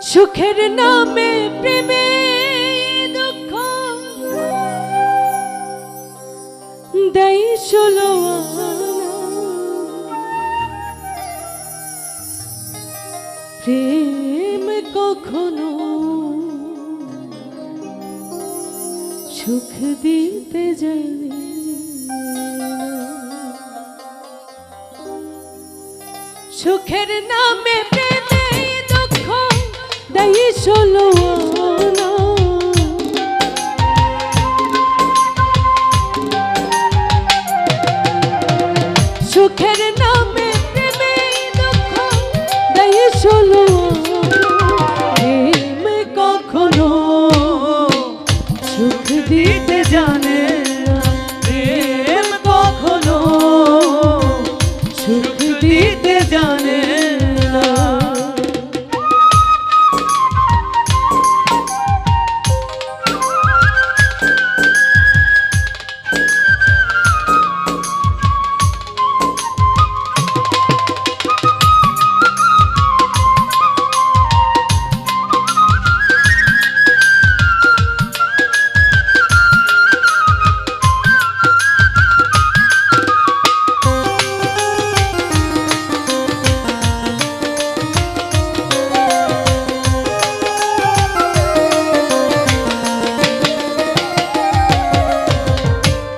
সুখের নামে প্রেমে দুঃখ দেই ষোলো প্রেম কখনো সুখ দিতে জানে সুখের নামে প্রেমে দুঃখ দেই ষোলো সুখের নামে প্রেমে দুঃখ দেই ষোলো প্রেম কখনো সুখ দিতে জানে প্রেম কখনো সুখ দিতে জানে না।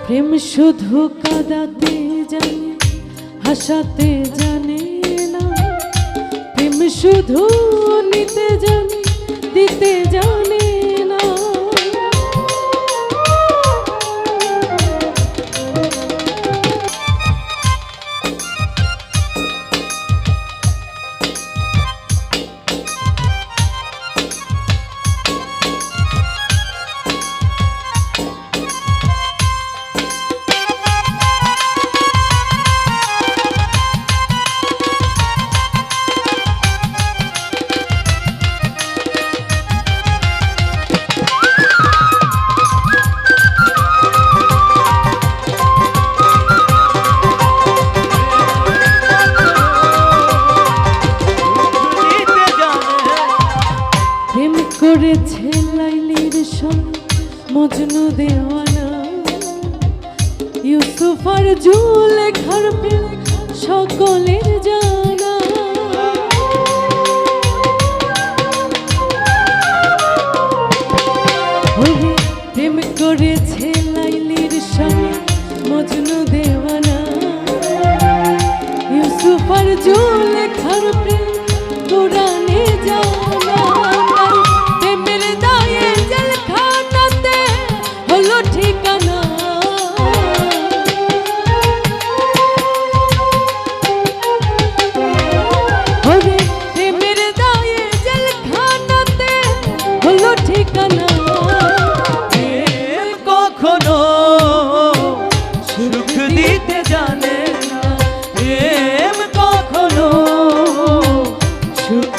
প্রেম শুধু কাঁদাতে জানে হাসাতে জানে না প্রেম শুধু নিতে জানে দিতে জানে না করেছে লাইলির সঙ্গে মজনু দেওয়ানা ইউসুফ আর জুলেখার প্রেম সকলের জানা প্রেম করেছে লাইলির সঙ্গে মজনু দেওয়ানা ইউসুফ আর জুলেখার প্রেম কোরআনে জানা ঠিকানা ওরে প্রেমের দায়ে জেলখানাতে হলো ঠিকানা প্রেম কখনো সুখ দিতে জানে না প্রেম কখনো সুখ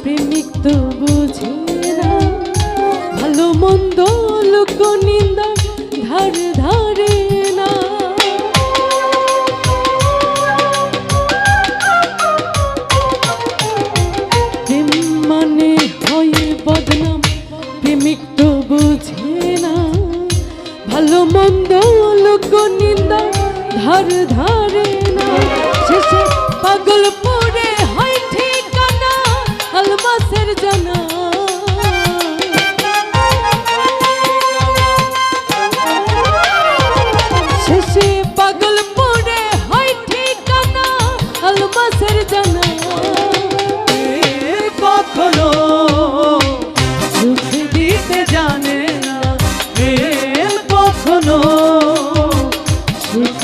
প্রেমিক তো বুঝে না ভালো মন্দ লোক নিন্দা ধার ধারে না প্রেম মানে হয় বদনাম প্রেমিক তো বুঝে না ভালো মন্দ লোক নিন্দা ধার ধারে না শেষে পাগল পড়ে হয় ঠিকানা আলমাসের জানা শেষে পাগল পড়ে হয় ঠিকানা আলমাসের জানা কখনো সুখ দিতে জানে না প্রেম কখনো সুখ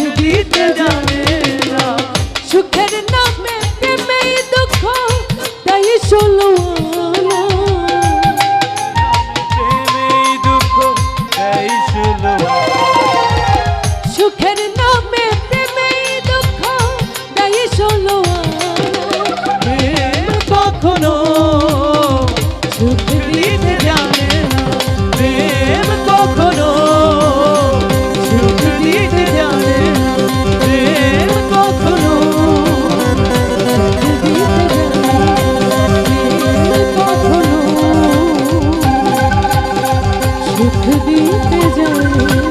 জানে